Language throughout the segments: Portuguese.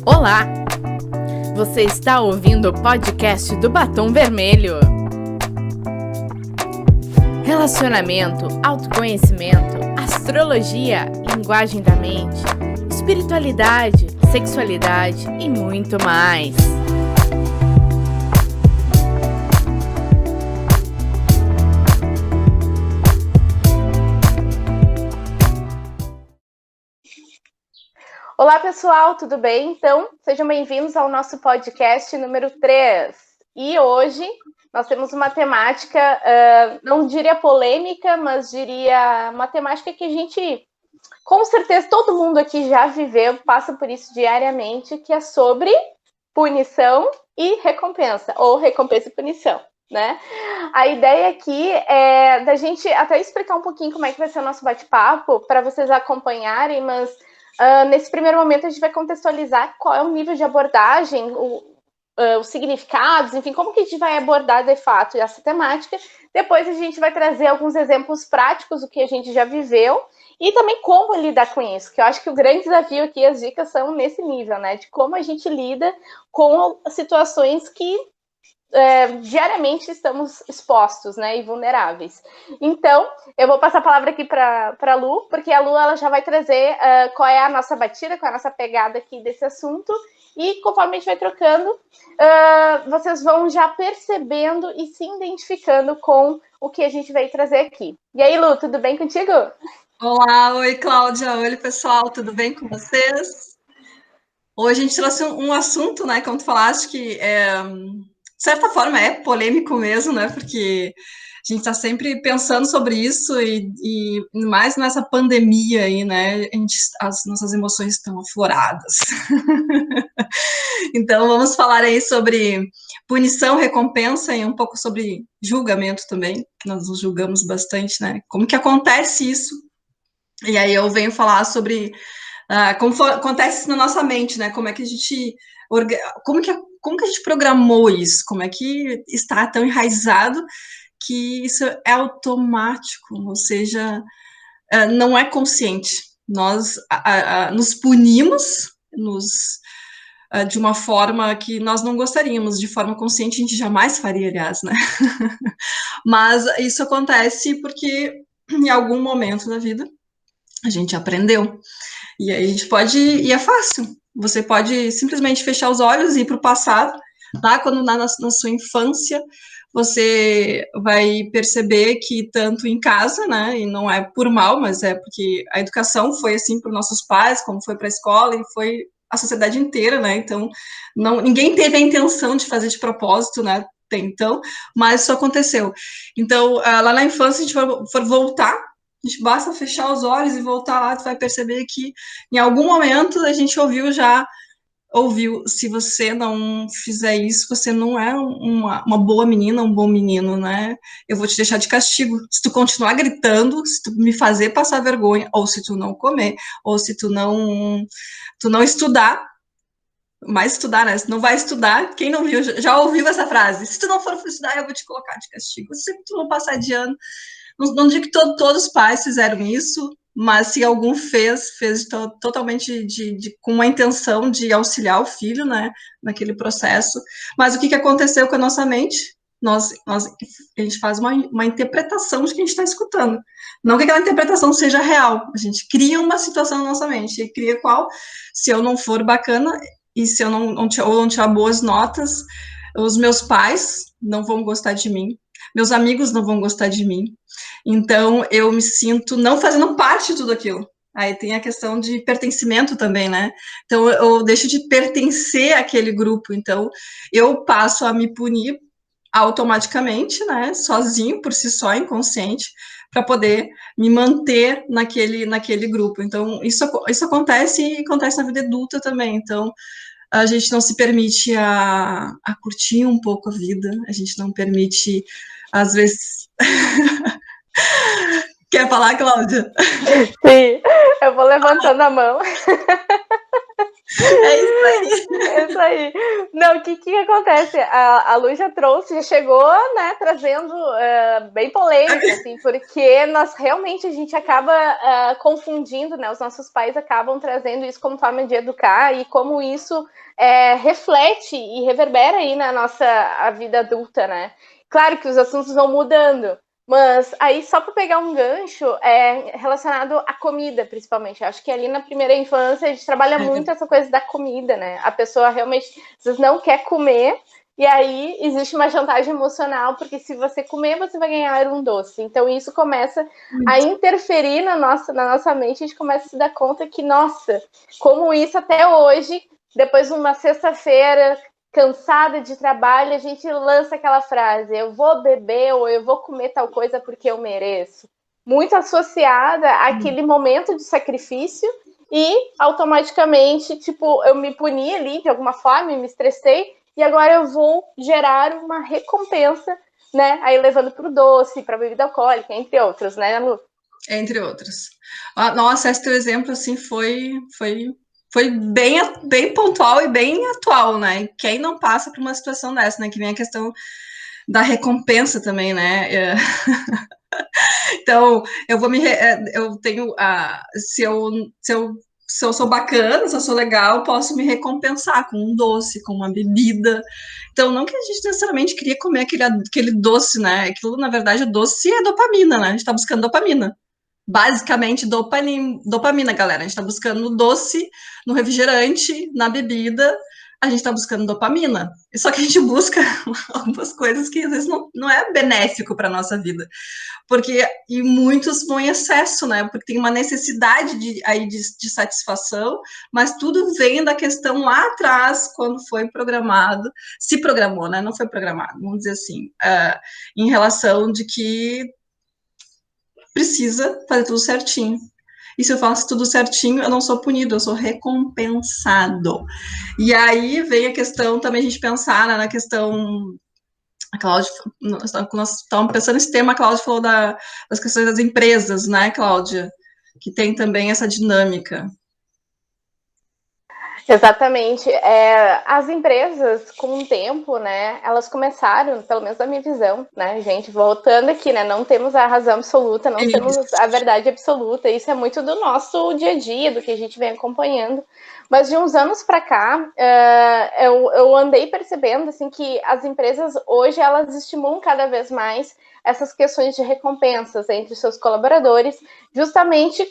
Olá! Você está ouvindo o podcast do Batom Vermelho. Relacionamento, autoconhecimento, astrologia, linguagem da mente, espiritualidade, sexualidade e muito mais. Olá pessoal, tudo bem? Então, sejam bem-vindos ao nosso podcast número 3. E hoje nós temos uma temática, não diria polêmica, mas diria uma temática que a gente, com certeza, todo mundo aqui já viveu, passa por isso diariamente, que é sobre punição e recompensa, ou recompensa e punição, né? A ideia aqui é da gente até explicar um pouquinho como é que vai ser o nosso bate-papo, para vocês acompanharem, mas nesse primeiro momento a gente vai contextualizar qual é o nível de abordagem, os significados, enfim, como que a gente vai abordar de fato essa temática. Depois a gente vai trazer alguns exemplos práticos do que a gente já viveu e também como lidar com isso, que eu acho que o grande desafio aqui, as dicas são nesse nível, né, de como a gente lida com situações que diariamente estamos expostos, né, e vulneráveis. Então, eu vou passar a palavra aqui para a Lu, porque a Lu ela já vai trazer qual é a nossa batida, qual é a nossa pegada aqui desse assunto, e conforme a gente vai trocando, vocês vão já percebendo e se identificando com o que a gente vai trazer aqui. E aí, Lu, tudo bem contigo? Olá, oi Cláudia, oi pessoal, tudo bem com vocês? Hoje a gente trouxe um assunto, né, como tu falaste, que de certa forma é polêmico mesmo, né, porque a gente está sempre pensando sobre isso e mais nessa pandemia aí, né, as nossas emoções estão afloradas. Então vamos falar aí sobre punição, recompensa e um pouco sobre julgamento também, que nós nos julgamos bastante, né, como que acontece isso. E aí eu venho falar sobre como acontece na nossa mente, né? Como é que a gente como que a gente programou isso? Como é que está tão enraizado que isso é automático, ou seja, não é consciente. Nós nos punimos, de uma forma que nós não gostaríamos, de forma consciente a gente jamais faria, aliás, né? Mas isso acontece porque em algum momento da vida a gente aprendeu. E aí a gente pode, e é fácil, você pode simplesmente fechar os olhos e ir para o passado, tá? Quando na sua infância, você vai perceber que tanto em casa, né, e não é por mal, mas é porque a educação foi assim para os nossos pais, como foi para a escola, e foi a sociedade inteira, né, então ninguém teve a intenção de fazer de propósito, né, então, mas isso aconteceu. Então, lá na infância, a gente for voltar, a gente basta fechar os olhos e voltar lá, tu vai perceber que em algum momento a gente ouviu, se você não fizer isso, você não é uma boa menina, um bom menino, né? Eu vou te deixar de castigo. Se tu continuar gritando, se tu me fazer passar vergonha, ou se tu não comer, ou se tu não estudar, mais estudar, né? Se não vai estudar, quem não viu, já ouviu essa frase. Se tu não for estudar, eu vou te colocar de castigo. Se tu não passar de ano, não digo que todos os pais fizeram isso, mas se algum fez totalmente com uma intenção de auxiliar o filho, né, naquele processo. Mas o que aconteceu com a nossa mente? A gente faz uma interpretação de que a gente está escutando. Não que aquela interpretação seja real. A gente cria uma situação na nossa mente. E cria qual? Se eu não for bacana e se eu não tirar boas notas, os meus pais não vão gostar de mim. Meus amigos não vão gostar de mim. Então, eu me sinto não fazendo parte de tudo aquilo. Aí tem a questão de pertencimento também, né? Então, eu deixo de pertencer àquele grupo. Então, eu passo a me punir automaticamente, né? Sozinho, por si só, inconsciente, para poder me manter naquele grupo. Então, isso acontece e acontece na vida adulta também. Então, a gente não se permite a curtir um pouco a vida, a gente não permite, às vezes... Quer falar, Cláudia? Sim, eu vou levantando a mão. É isso aí. É isso aí. Não, o que acontece? A Lu já trouxe, já chegou, né, trazendo bem polêmica, assim, porque nós realmente, a gente acaba confundindo, né, os nossos pais acabam trazendo isso como forma de educar e como isso reflete e reverbera aí na nossa a vida adulta, né? Claro que os assuntos vão mudando, mas aí, só para pegar um gancho, relacionado à comida, principalmente. Acho que ali na primeira infância a gente trabalha muito essa coisa da comida, né? A pessoa realmente, às vezes, não quer comer, e aí existe uma chantagem emocional, porque se você comer, você vai ganhar um doce. Então isso começa a interferir na nossa mente, a gente começa a se dar conta que, nossa, como isso até hoje, depois de uma sexta-feira, cansada de trabalho, a gente lança aquela frase: eu vou beber ou eu vou comer tal coisa porque eu mereço. Muito associada àquele momento de sacrifício e automaticamente, tipo, eu me puni ali de alguma forma, me estressei e agora eu vou gerar uma recompensa, né? Aí levando para o doce, para a bebida alcoólica, entre outros, né, Lu? Entre outros. Nossa, esse teu exemplo, assim, foi bem pontual e bem atual, né? Quem não passa por uma situação dessa, né? Que vem a questão da recompensa também, né? Então, eu tenho se eu sou bacana, se eu sou legal, posso me recompensar com um doce, com uma bebida. Então, não que a gente necessariamente queria comer aquele doce, né? Aquilo, na verdade, o doce é dopamina, né? A gente está buscando dopamina. Basicamente, dopamina, galera. A gente está buscando no doce, no refrigerante, na bebida, a gente está buscando dopamina. Só que a gente busca algumas coisas que às vezes não é benéfico para a nossa vida. E muitos vão em excesso, né? Porque tem uma necessidade de satisfação, mas tudo vem da questão lá atrás, quando foi programado, se programou, né? Não foi programado, vamos dizer assim, em relação de que precisa fazer tudo certinho. E se eu faço tudo certinho, eu não sou punido, eu sou recompensado. E aí vem a questão também, a gente pensar, né, na questão. A Cláudia, nós estávamos pensando nesse tema, a Cláudia falou das questões das empresas, né, Cláudia? Que tem também essa dinâmica. Exatamente. As empresas, com o tempo, né, elas começaram, pelo menos na minha visão, né, gente, voltando aqui, né, não temos a razão absoluta, não temos a verdade absoluta, isso é muito do nosso dia a dia, do que a gente vem acompanhando, mas de uns anos para cá, eu andei percebendo, assim, que as empresas hoje, elas estimulam cada vez mais essas questões de recompensas entre seus colaboradores, justamente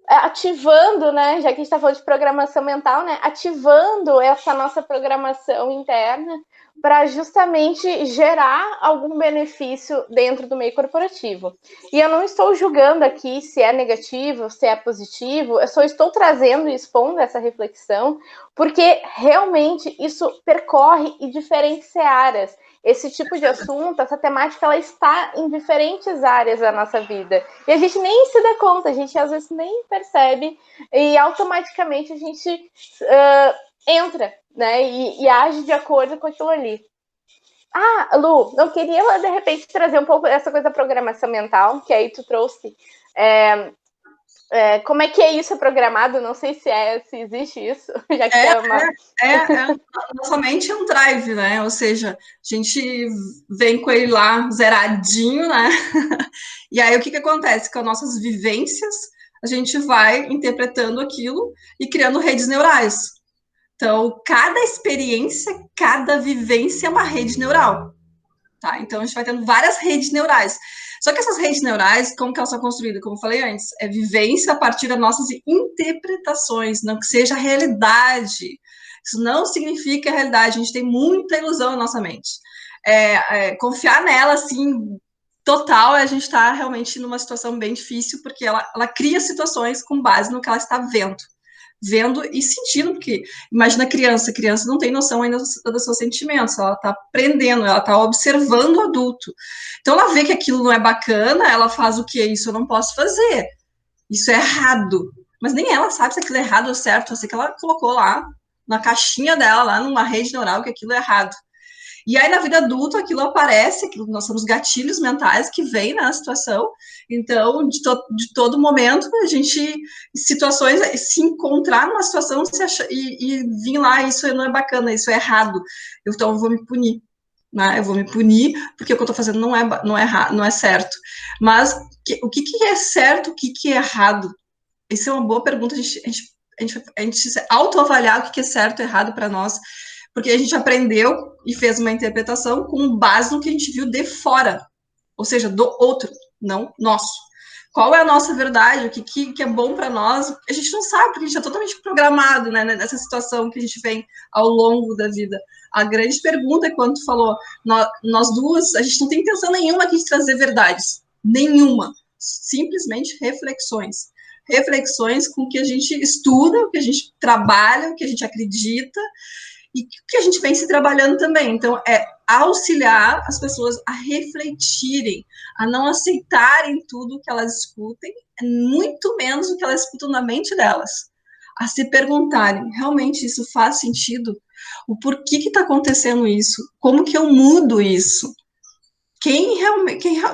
ativando, né, já que a gente está falando de programação mental, né, ativando essa nossa programação interna para justamente gerar algum benefício dentro do meio corporativo. E eu não estou julgando aqui se é negativo, se é positivo, eu só estou trazendo e expondo essa reflexão, porque realmente isso percorre em diferentes áreas. Esse tipo de assunto, essa temática, ela está em diferentes áreas da nossa vida. E a gente nem se dá conta, a gente às vezes nem percebe, e automaticamente a gente entra, né? E age de acordo com aquilo ali. Ah, Lu, não queria de repente trazer um pouco dessa coisa da programação mental, que aí tu trouxe. Como é que é isso programado? Não sei se existe isso, já que é uma. Nossa mente é um drive, né? Ou seja, a gente vem com ele lá zeradinho, né? E aí o que acontece? Com as nossas vivências, a gente vai interpretando aquilo e criando redes neurais. Então, cada experiência, cada vivência é uma rede neural. Tá? Então, a gente vai tendo várias redes neurais. Só que essas redes neurais, como que elas são construídas? Como eu falei antes, é vivência a partir das nossas interpretações, não que seja a realidade. Isso não significa a realidade, a gente tem muita ilusão na nossa mente. Confiar nela, assim, total, a gente está realmente numa situação bem difícil, porque ela cria situações com base no que ela está vendo e sentindo, porque imagina a criança não tem noção ainda dos seus sentimentos, ela está aprendendo, ela está observando o adulto. Então ela vê que aquilo não é bacana, ela faz o que? Isso eu não posso fazer, isso é errado. Mas nem ela sabe se aquilo é errado ou certo, eu sei que ela colocou lá na caixinha dela, lá numa rede neural, que aquilo é errado. E aí, na vida adulta, aquilo aparece, nós somos gatilhos mentais que vêm na situação. Então, de todo momento, a gente, situações, se encontrar numa situação e vir lá, isso não é bacana, isso é errado. Então, eu vou me punir. Né? Eu vou me punir porque o que eu estou fazendo não é certo. Mas o que é certo, o que é errado? Isso é uma boa pergunta, a gente autoavaliar o que é certo e errado para nós, porque a gente aprendeu e fez uma interpretação com base no que a gente viu de fora, ou seja, do outro, não nosso. Qual é a nossa verdade, o que é bom para nós? A gente não sabe, porque a gente é totalmente programado, né, nessa situação que a gente vem ao longo da vida. A grande pergunta é quando tu falou, nós duas, a gente não tem intenção nenhuma aqui de trazer verdades, nenhuma, simplesmente reflexões. Reflexões com o que a gente estuda, o que a gente trabalha, o que a gente acredita, e que a gente vem se trabalhando também. Então, é auxiliar as pessoas a refletirem, a não aceitarem tudo que elas escutem, muito menos o que elas escutam na mente delas, a se perguntarem, realmente isso faz sentido? O porquê que está acontecendo isso? Como que eu mudo isso? O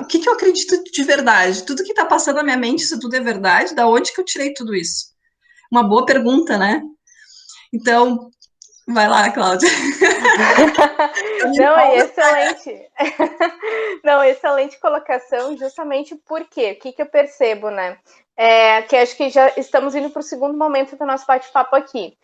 que eu acredito de verdade? Tudo que está passando na minha mente, isso tudo é verdade? Da onde que eu tirei tudo isso? Uma boa pergunta, né? Então, vai lá, Cláudia. Não, excelente. Não, excelente colocação, justamente porque o que eu percebo, né? Que acho que já estamos indo para o segundo momento do nosso bate-papo aqui.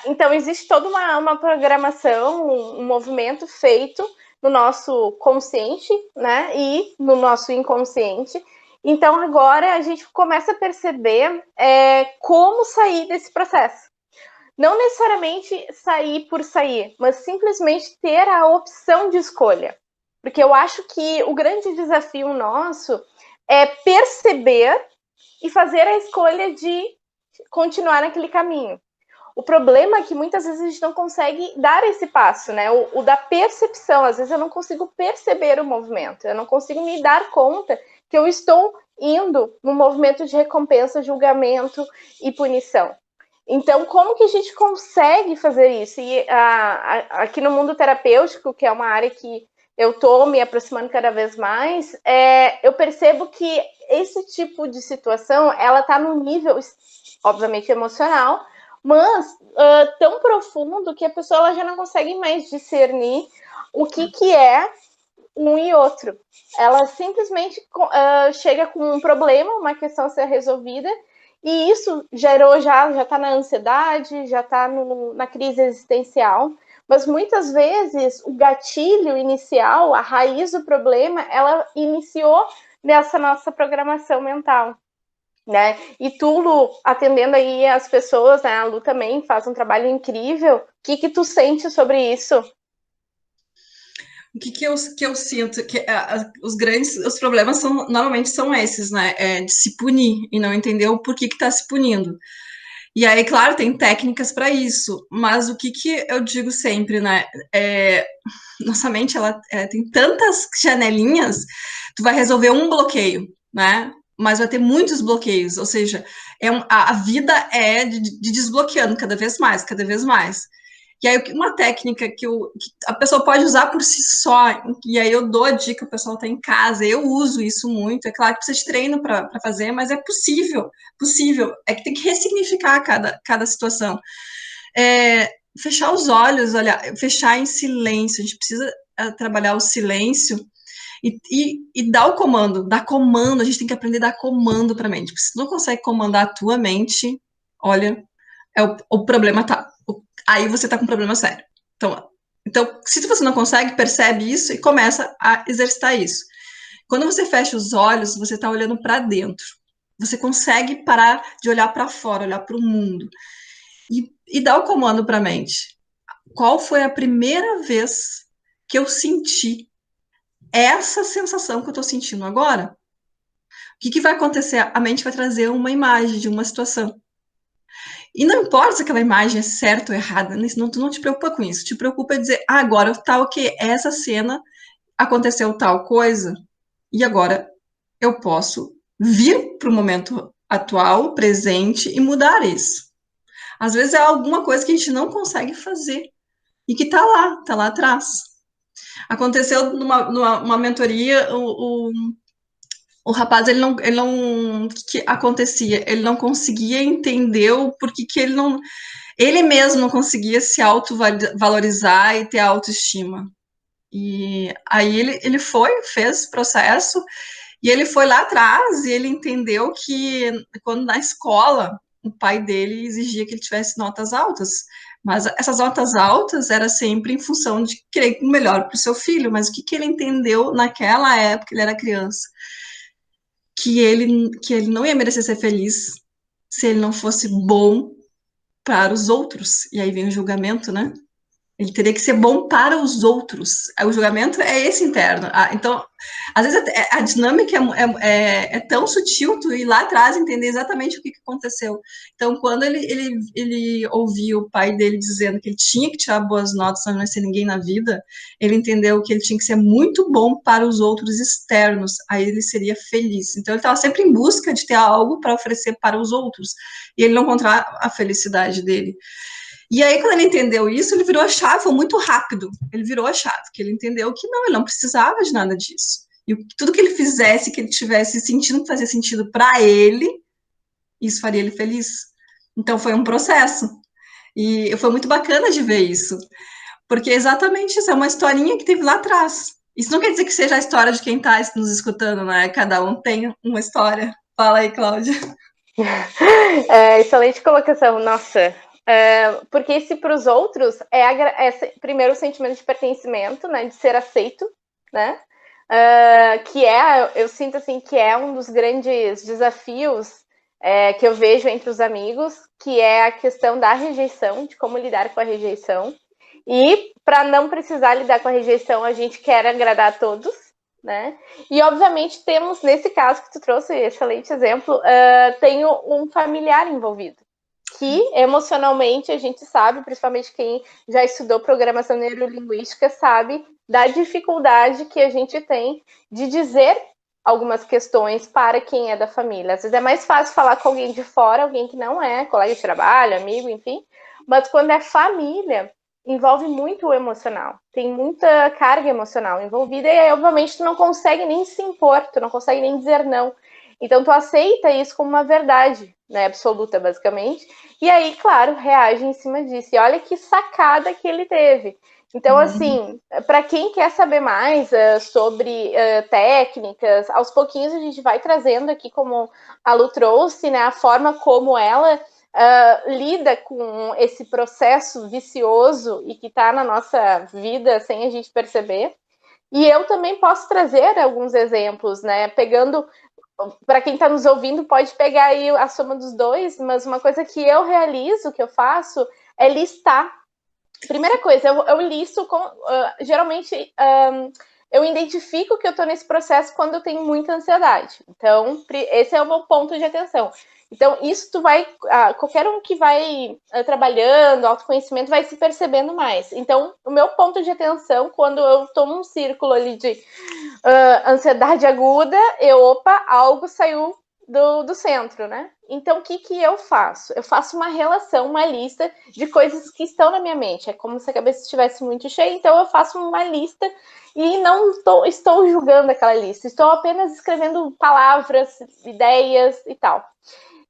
Então, existe toda uma programação, um movimento feito no nosso consciente, né? E no nosso inconsciente. Então, agora a gente começa a perceber como sair desse processo. Não necessariamente sair por sair, mas simplesmente ter a opção de escolha. Porque eu acho que o grande desafio nosso é perceber e fazer a escolha de continuar naquele caminho. O problema é que muitas vezes a gente não consegue dar esse passo, né? O da percepção. Às vezes eu não consigo perceber o movimento, eu não consigo me dar conta que eu estou indo no movimento de recompensa, julgamento e punição. Então, como que a gente consegue fazer isso? E aqui no mundo terapêutico, que é uma área que eu estou me aproximando cada vez mais, eu percebo que esse tipo de situação, ela está num nível, obviamente, emocional, mas tão profundo que a pessoa ela já não consegue mais discernir o que é um e outro. Ela simplesmente chega com um problema, uma questão a ser resolvida, e isso já está na ansiedade, já está na crise existencial. Mas muitas vezes o gatilho inicial, a raiz do problema, ela iniciou nessa nossa programação mental. Né? E tu, Lu, atendendo aí as pessoas, né? A Lu também faz um trabalho incrível. O que tu sente sobre isso? O que eu sinto? Que os problemas normalmente são esses, né? De se punir e não entender o porquê que está se punindo. E aí, claro, tem técnicas para isso, mas o que eu digo sempre, né? Nossa mente, ela tem tantas janelinhas, tu vai resolver um bloqueio, né? Mas vai ter muitos bloqueios, ou seja, a vida é de desbloqueando cada vez mais, cada vez mais. E aí, uma técnica que a pessoa pode usar por si só, e aí eu dou a dica, o pessoal está em casa, eu uso isso muito, é claro que precisa de treino para fazer, mas é possível, é que tem que ressignificar cada situação. Fechar os olhos, olhar, fechar em silêncio, a gente precisa trabalhar o silêncio e dar o comando, dar comando, a gente tem que aprender a dar comando para a mente, porque se tu não consegue comandar a tua mente, olha, o problema tá, aí você tá com um problema sério. Então, se você não consegue, percebe isso e começa a exercitar isso. Quando você fecha os olhos, você tá olhando para dentro. Você consegue parar de olhar para fora, olhar para o mundo e dar o comando para a mente. Qual foi a primeira vez que eu senti essa sensação que eu tô sentindo agora? O que vai acontecer? A mente vai trazer uma imagem de uma situação. E não importa se aquela imagem é certa ou errada, tu não te preocupa com isso. Te preocupa em dizer, agora tá ok, essa cena aconteceu tal coisa, e agora eu posso vir para o momento atual, presente, e mudar isso. Às vezes é alguma coisa que a gente não consegue fazer, e que tá lá atrás. Aconteceu numa mentoria, o rapaz, ele não, o que acontecia? Ele não conseguia entender o porquê que ele mesmo não conseguia se autovalorizar e ter autoestima. E aí ele fez esse processo, e ele foi lá atrás, e ele entendeu que quando na escola, o pai dele exigia que ele tivesse notas altas, mas essas notas altas era sempre em função de querer o melhor para o seu filho, mas o que ele entendeu naquela época, ele era criança, que ele não ia merecer ser feliz se ele não fosse bom para os outros. E aí vem o julgamento, né? Ele teria que ser bom para os outros. O julgamento é esse interno. Então, às vezes a dinâmica é tão sutil, tu ir lá atrás e entender exatamente o que aconteceu. Então, quando ele ouviu o pai dele dizendo que ele tinha que tirar boas notas, não ia ser ninguém na vida, ele entendeu que ele tinha que ser muito bom para os outros externos, aí ele seria feliz. Então, ele estava sempre em busca de ter algo para oferecer para os outros, e ele não encontrar a felicidade dele. E aí, quando ele entendeu isso, ele virou a chave, foi muito rápido. Ele virou a chave, que ele entendeu que não, ele não precisava de nada disso. E tudo que ele fizesse, que ele tivesse sentindo que fazia sentido para ele, isso faria ele feliz. Então, foi um processo. E foi muito bacana de ver isso. Porque é exatamente isso, é uma historinha que teve lá atrás. Isso não quer dizer que seja a história de quem está nos escutando, né? Cada um tem uma história. Fala aí, Cláudia. Excelente colocação, nossa. Porque se para os outros primeiro o sentimento de pertencimento, né, de ser aceito, né, que eu sinto assim que é um dos grandes desafios que eu vejo entre os amigos, que é a questão da rejeição, de como lidar com a rejeição. E para não precisar lidar com a rejeição, a gente quer agradar a todos, né? E obviamente temos, nesse caso que tu trouxe, excelente exemplo, tem um familiar envolvido, que emocionalmente a gente sabe, principalmente quem já estudou programação neurolinguística, sabe da dificuldade que a gente tem de dizer algumas questões para quem é da família. Às vezes é mais fácil falar com alguém de fora, alguém que não é colega de trabalho, amigo, enfim, mas quando é família, envolve muito o emocional, tem muita carga emocional envolvida, e aí, obviamente, tu não consegue nem se impor, tu não consegue nem dizer não. Então, tu aceita isso como uma verdade, né, absoluta, basicamente, e aí, claro, reage em cima disso. E olha que sacada que ele teve. Então, assim, para quem quer saber mais sobre técnicas, aos pouquinhos a gente vai trazendo aqui, como a Lu trouxe, né, a forma como ela lida com esse processo vicioso e que está na nossa vida sem a gente perceber. E eu também posso trazer alguns exemplos, né? Pegando, para quem está nos ouvindo, pode pegar aí a soma dos dois, mas uma coisa que eu realizo, que eu faço, é listar. Primeira coisa, eu listo, geralmente eu identifico que eu estou nesse processo quando eu tenho muita ansiedade. Então, esse é o meu ponto de atenção. Então, isso qualquer um que vai trabalhando, autoconhecimento, vai se percebendo mais. Então, o meu ponto de atenção, quando eu estou num círculo ali de ansiedade aguda, algo saiu do centro, né? Então, o que eu faço? Eu faço uma relação, uma lista de coisas que estão na minha mente. É como se a cabeça estivesse muito cheia, então eu faço uma lista e não estou julgando aquela lista. Estou apenas escrevendo palavras, ideias e tal.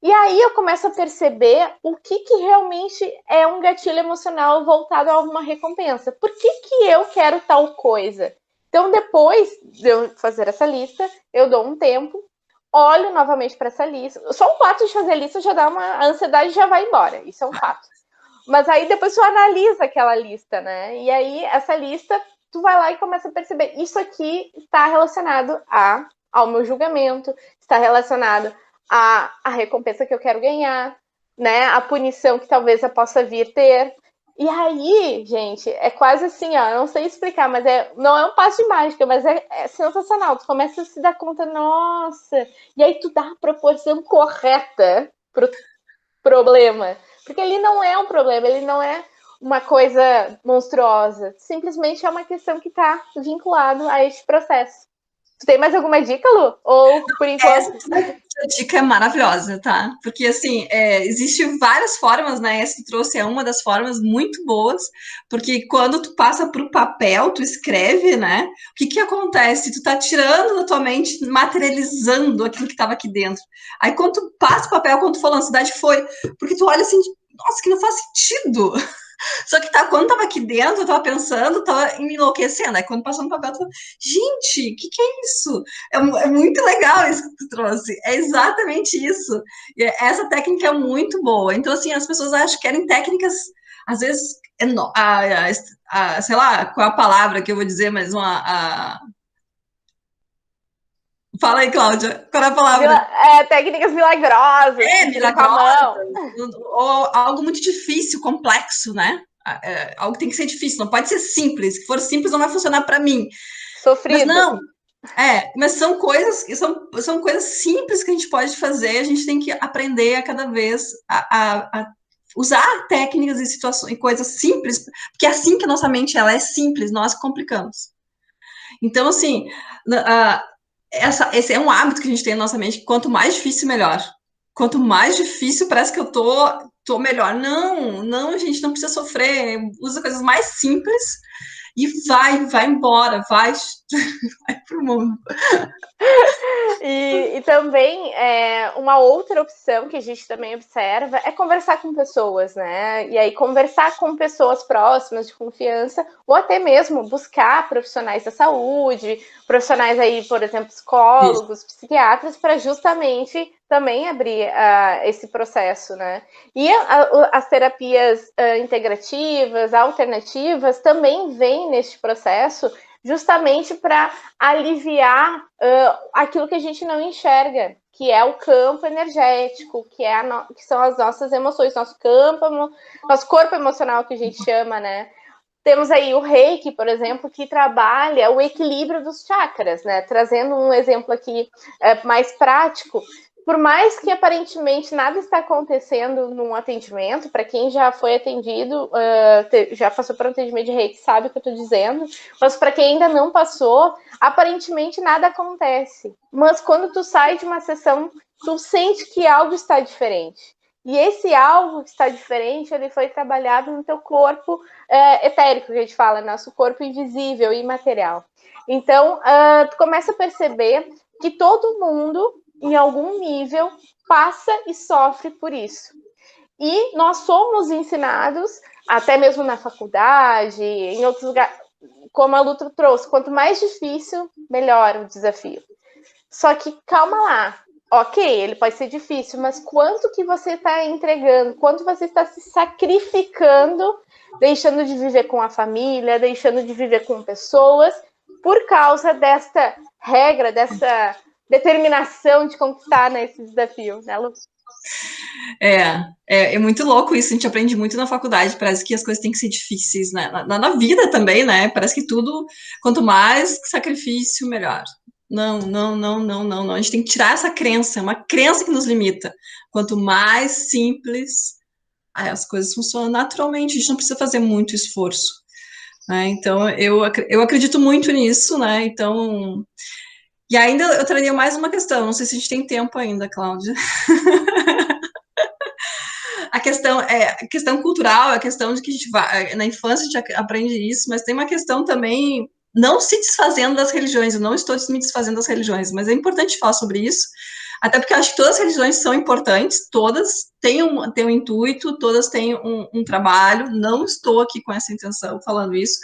E aí eu começo a perceber o que realmente é um gatilho emocional voltado a alguma recompensa. Por que eu quero tal coisa? Então, depois de eu fazer essa lista, eu dou um tempo, olho novamente para essa lista. Só o fato de fazer a lista já dá a ansiedade já vai embora. Isso é um fato. Mas aí depois tu analisa aquela lista, né? E aí essa lista, tu vai lá e começa a perceber. Isso aqui está relacionado ao meu julgamento, está relacionado à recompensa que eu quero ganhar, né? A punição que talvez eu possa vir ter. E aí, gente, é quase assim, ó, não sei explicar, mas não é um passo de mágica, mas é sensacional. Tu começa a se dar conta, nossa, e aí tu dá a proporção correta pro problema. Porque ele não é um problema, ele não é uma coisa monstruosa. Simplesmente é uma questão que está vinculado a este processo. Tu tem mais alguma dica, Lu? Ou por enquanto? Essa dica é maravilhosa, tá? Porque, assim, existem várias formas, né? Essa que tu trouxe é uma das formas muito boas, porque quando tu passa para o papel, tu escreve, né? O que que acontece? Tu tá tirando da tua mente, materializando aquilo que estava aqui dentro. Aí, quando tu passa o papel, quando tu falou, a ansiedade foi, porque tu olha assim, nossa, que não faz sentido. Só que quando tava aqui dentro, eu tava pensando, tava me enlouquecendo. Aí quando passou no papel, eu falei, gente, o que é isso? É muito legal isso que tu trouxe. É exatamente isso. E essa técnica é muito boa. Então, assim, as pessoas acham que querem técnicas, às vezes, sei lá, qual é a palavra que eu vou dizer, mas Fala aí, Cláudia, qual é a palavra? Técnicas milagrosas, com a mão. Ou algo muito difícil, complexo, né? Algo que tem que ser difícil, não pode ser simples. Se for simples, não vai funcionar para mim. Sofrido. Mas não, mas são coisas, são coisas simples que a gente pode fazer, a gente tem que aprender a cada vez a usar técnicas e situações, e coisas simples, porque é assim que a nossa mente ela é simples, nós complicamos. Então, assim, esse é um hábito que a gente tem na nossa mente, que quanto mais difícil, melhor. Quanto mais difícil, parece que eu tô melhor. Não, a gente não precisa sofrer. Usa coisas mais simples e vai embora, vai pro mundo. E também uma outra opção que a gente também observa é conversar com pessoas, né? E aí conversar com pessoas próximas, de confiança, ou até mesmo buscar profissionais da saúde, profissionais aí, por exemplo, psicólogos, psiquiatras, para justamente também abrir esse processo, né? E as terapias integrativas, alternativas, também vêm neste processo justamente para aliviar aquilo que a gente não enxerga, que é o campo energético, que são as nossas emoções, nosso corpo emocional que a gente chama, né? Temos aí o Reiki, por exemplo, que trabalha o equilíbrio dos chakras, né? Trazendo um exemplo aqui mais prático. Por mais que aparentemente nada está acontecendo num atendimento, para quem já foi atendido, já passou por um atendimento de Reiki, sabe o que eu estou dizendo, mas para quem ainda não passou, aparentemente nada acontece. Mas quando tu sai de uma sessão, tu sente que algo está diferente. E esse algo que está diferente, ele foi trabalhado no teu corpo etérico, que a gente fala, nosso corpo invisível e imaterial. Então, tu começa a perceber que todo mundo, em algum nível, passa e sofre por isso. E nós somos ensinados, até mesmo na faculdade, em outros lugares, como a Lutra trouxe, quanto mais difícil, melhor o desafio. Só que calma lá, ok, ele pode ser difícil, mas quanto que você está entregando, quanto você está se sacrificando, deixando de viver com a família, deixando de viver com pessoas, por causa desta regra, dessa determinação de conquistar, né, esse desafio, né, Lu? É muito louco isso, a gente aprende muito na faculdade, parece que as coisas têm que ser difíceis, né? Na vida também, né? Parece que tudo, quanto mais sacrifício, melhor. Não. A gente tem que tirar essa crença, é uma crença que nos limita. Quanto mais simples, as coisas funcionam naturalmente, a gente não precisa fazer muito esforço. Né? Então, eu acredito muito nisso, né? Então. E ainda eu traria mais uma questão, não sei se a gente tem tempo ainda, Cláudia. A questão cultural, a questão de que a gente vai, na infância a gente aprende isso, mas tem uma questão também, não se desfazendo das religiões, eu não estou me desfazendo das religiões, mas é importante falar sobre isso, até porque eu acho que todas as religiões são importantes, todas têm um intuito, todas têm um trabalho, não estou aqui com essa intenção falando isso,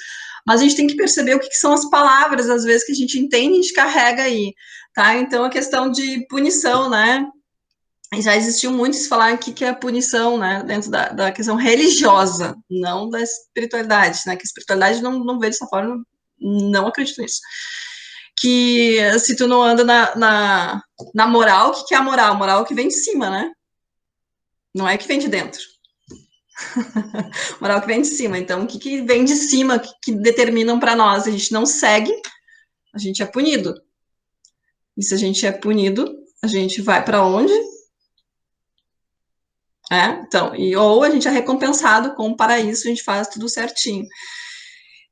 mas a gente tem que perceber o que são as palavras, às vezes, que a gente entende e a gente carrega aí, tá? Então, a questão de punição, né? Já existiu muito se falar que é a punição, né, dentro da questão religiosa, não da espiritualidade, né, que a espiritualidade não vê dessa forma, não acredito nisso. Que se tu não anda na moral, o que é a moral? A moral que vem de cima, né? Não é que vem de dentro. Moral que vem de cima. Então, o que vem de cima, que determinam para nós, a gente não segue, a gente é punido. E se a gente é punido, a gente vai para onde? Então, ou a gente é recompensado com o paraíso, a gente faz tudo certinho.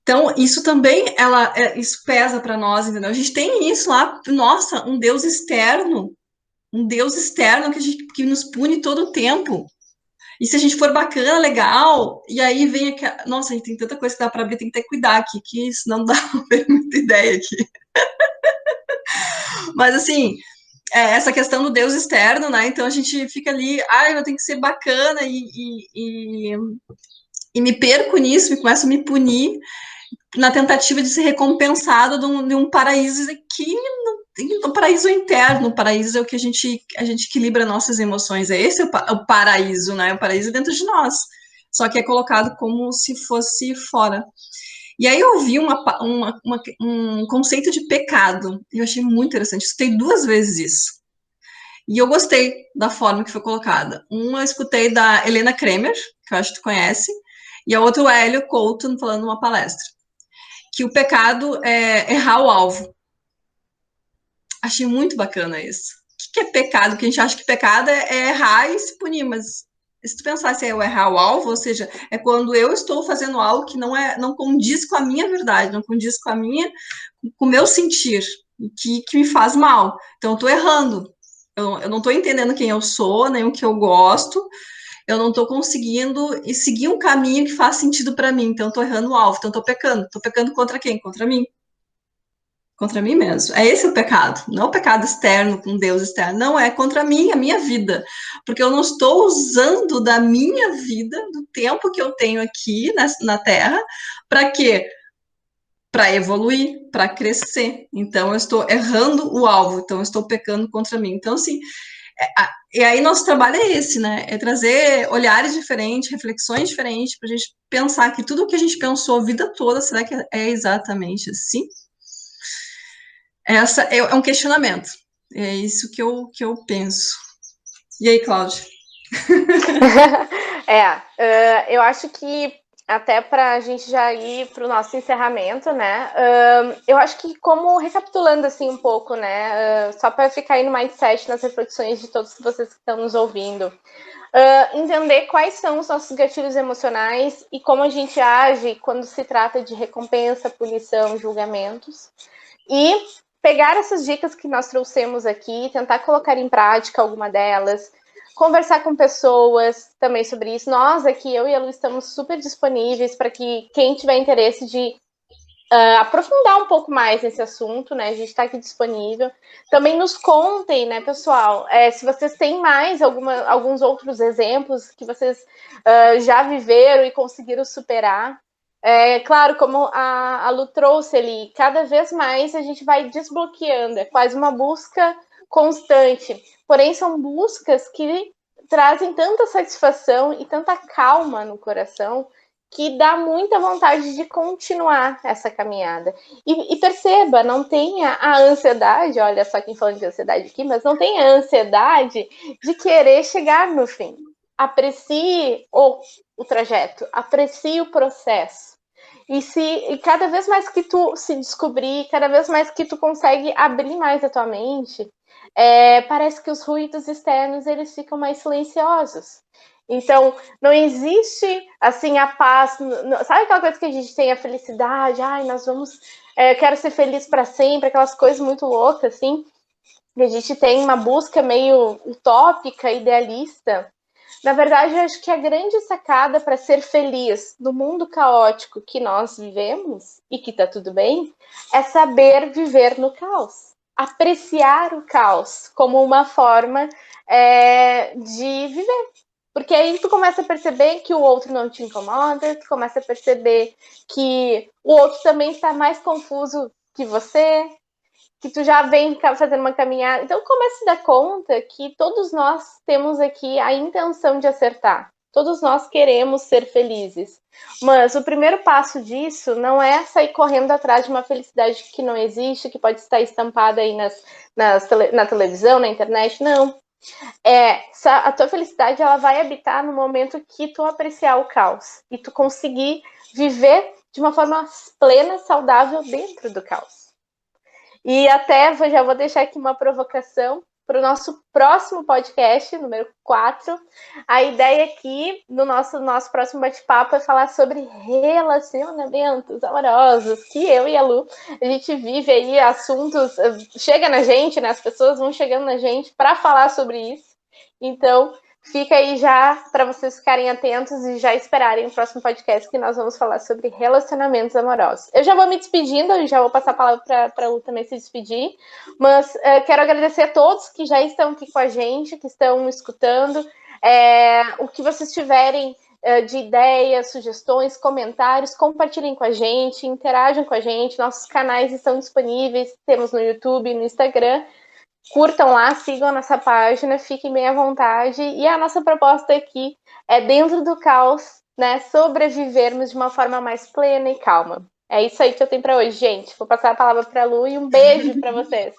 Então, isso também, isso pesa para nós, entendeu? A gente tem isso lá, nossa, um Deus externo que nos pune todo o tempo. E se a gente for bacana, legal, e aí vem aqui, nossa, a gente tem tanta coisa que dá para abrir, tem que ter cuidado aqui, que senão não dá pra ver muita ideia aqui. Mas assim, essa questão do Deus externo, né? Então a gente fica ali, eu tenho que ser bacana e me perco nisso, me começo a me punir na tentativa de ser recompensado de um paraíso que um paraíso interno. O paraíso é o que a gente equilibra nossas emoções. Esse é o paraíso, né? O paraíso é dentro de nós. Só que é colocado como se fosse fora. E aí eu vi um conceito de pecado. E eu achei muito interessante. Eu escutei 2 vezes isso. E eu gostei da forma que foi colocada. Uma eu escutei da Helena Kremer, que eu acho que tu conhece, e a outra o Hélio Couto falando numa palestra. Que o pecado é errar o alvo. Achei muito bacana isso. O que é pecado? Porque a gente acha que pecado é errar e se punir, mas se tu pensar se é o errar o alvo, ou seja, é quando eu estou fazendo algo que não condiz com a minha verdade, não condiz com o meu sentir, que me faz mal. Então eu estou errando. Eu não estou entendendo quem eu sou, nem o que eu gosto. Eu não estou conseguindo seguir um caminho que faz sentido para mim. Então, estou errando o alvo. Então, estou pecando. Estou pecando contra quem? Contra mim. Contra mim mesmo. É esse o pecado. Não o pecado externo, com Deus externo. Não, é contra mim, a minha vida. Porque eu não estou usando da minha vida, do tempo que eu tenho aqui na Terra, para quê? Para evoluir, para crescer. Então, eu estou errando o alvo. Então, eu estou pecando contra mim. Então, assim, e aí nosso trabalho é esse, né? É trazer olhares diferentes, reflexões diferentes, para a gente pensar que tudo o que a gente pensou a vida toda, será que é exatamente assim? Essa é um questionamento. É isso que eu penso. E aí, Cláudia? Eu acho que até para a gente já ir para o nosso encerramento, né? Eu acho que como recapitulando assim um pouco, né? Só para ficar aí no mindset, nas reflexões de todos vocês que estão nos ouvindo. Entender quais são os nossos gatilhos emocionais e como a gente age quando se trata de recompensa, punição, julgamentos. E pegar essas dicas que nós trouxemos aqui, tentar colocar em prática alguma delas, conversar com pessoas também sobre isso. Nós aqui, eu e a Lu, estamos super disponíveis para que quem tiver interesse de aprofundar um pouco mais nesse assunto, né? A gente está aqui disponível. Também nos contem, né, pessoal, se vocês têm mais alguns outros exemplos que vocês já viveram e conseguiram superar. Claro, como a Lu trouxe ali, cada vez mais a gente vai desbloqueando, é quase uma busca constante. Porém, são buscas que trazem tanta satisfação e tanta calma no coração que dá muita vontade de continuar essa caminhada. E perceba, não tenha a ansiedade, olha só quem falando de ansiedade aqui, mas não tenha a ansiedade de querer chegar no fim. Aprecie o trajeto, aprecie o processo. E cada vez mais que tu se descobrir, cada vez mais que tu consegue abrir mais a tua mente, parece que os ruídos externos eles ficam mais silenciosos. Então, não existe, assim, a paz. Sabe aquela coisa que a gente tem, a felicidade? Nós vamos... quero ser feliz para sempre, aquelas coisas muito loucas, assim. E a gente tem uma busca meio utópica, idealista. Na verdade, eu acho que a grande sacada para ser feliz no mundo caótico que nós vivemos, e que tá tudo bem, é saber viver no caos. Apreciar o caos como uma forma de viver. Porque aí tu começa a perceber que o outro não te incomoda, tu começa a perceber que o outro também está mais confuso que você, que tu já vem fazendo uma caminhada. Então começa a se dar conta que todos nós temos aqui a intenção de acertar. Todos nós queremos ser felizes. Mas o primeiro passo disso não é sair correndo atrás de uma felicidade que não existe, que pode estar estampada aí na televisão, na internet. Não. A tua felicidade ela vai habitar no momento que tu apreciar o caos e tu conseguir viver de uma forma plena, saudável dentro do caos. E até já vou deixar aqui uma provocação. para o nosso próximo podcast, número 4. A ideia aqui no nosso próximo bate-papo é falar sobre relacionamentos amorosos, que eu e a Lu, a gente vive aí assuntos, chega na gente, né? As pessoas vão chegando na gente para falar sobre isso. Então, fica aí já para vocês ficarem atentos e já esperarem o próximo podcast que nós vamos falar sobre relacionamentos amorosos. Eu já vou me despedindo, eu já vou passar a palavra para a Lu também se despedir, mas quero agradecer a todos que já estão aqui com a gente, que estão escutando. O que vocês tiverem de ideias, sugestões, comentários, compartilhem com a gente, interajam com a gente. Nossos canais estão disponíveis, temos no YouTube, no Instagram. Curtam lá, sigam a nossa página, fiquem bem à vontade. E a nossa proposta aqui é, dentro do caos, né, sobrevivermos de uma forma mais plena e calma. É isso aí que eu tenho para hoje, gente. Vou passar a palavra para a Lu e um beijo para vocês.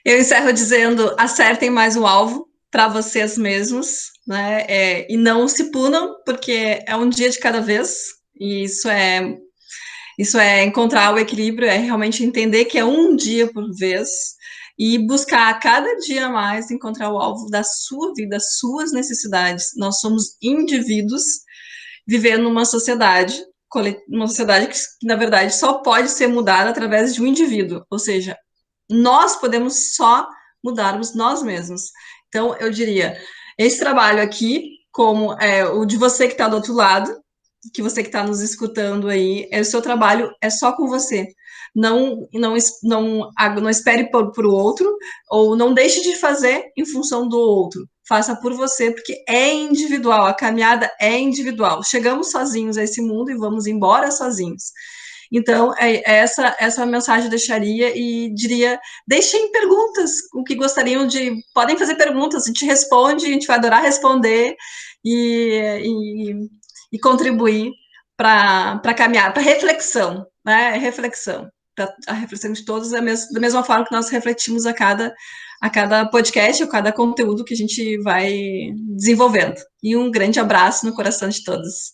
Eu encerro dizendo, acertem mais o alvo para vocês mesmos, né? E não se punam, porque é um dia de cada vez. E isso é encontrar o equilíbrio, é realmente entender que é um dia por vez. E buscar a cada dia mais encontrar o alvo da sua vida, suas necessidades. Nós somos indivíduos vivendo numa sociedade que, na verdade, só pode ser mudada através de um indivíduo. Ou seja, nós podemos só mudarmos nós mesmos. Então, eu diria, esse trabalho aqui, como o de você que está do outro lado, que você que está nos escutando aí, o seu trabalho é só com você. Não espere por o outro, ou não deixe de fazer em função do outro. Faça por você, porque é individual, a caminhada é individual. Chegamos sozinhos a esse mundo e vamos embora sozinhos. Então, essa mensagem eu deixaria e diria, deixem perguntas, o que gostariam de... Podem fazer perguntas, a gente responde, a gente vai adorar responder e contribuir para caminhar, para reflexão, né? Reflexão. A reflexão de todos é da mesma forma que nós refletimos a cada podcast, a cada conteúdo que a gente vai desenvolvendo. E um grande abraço no coração de todos.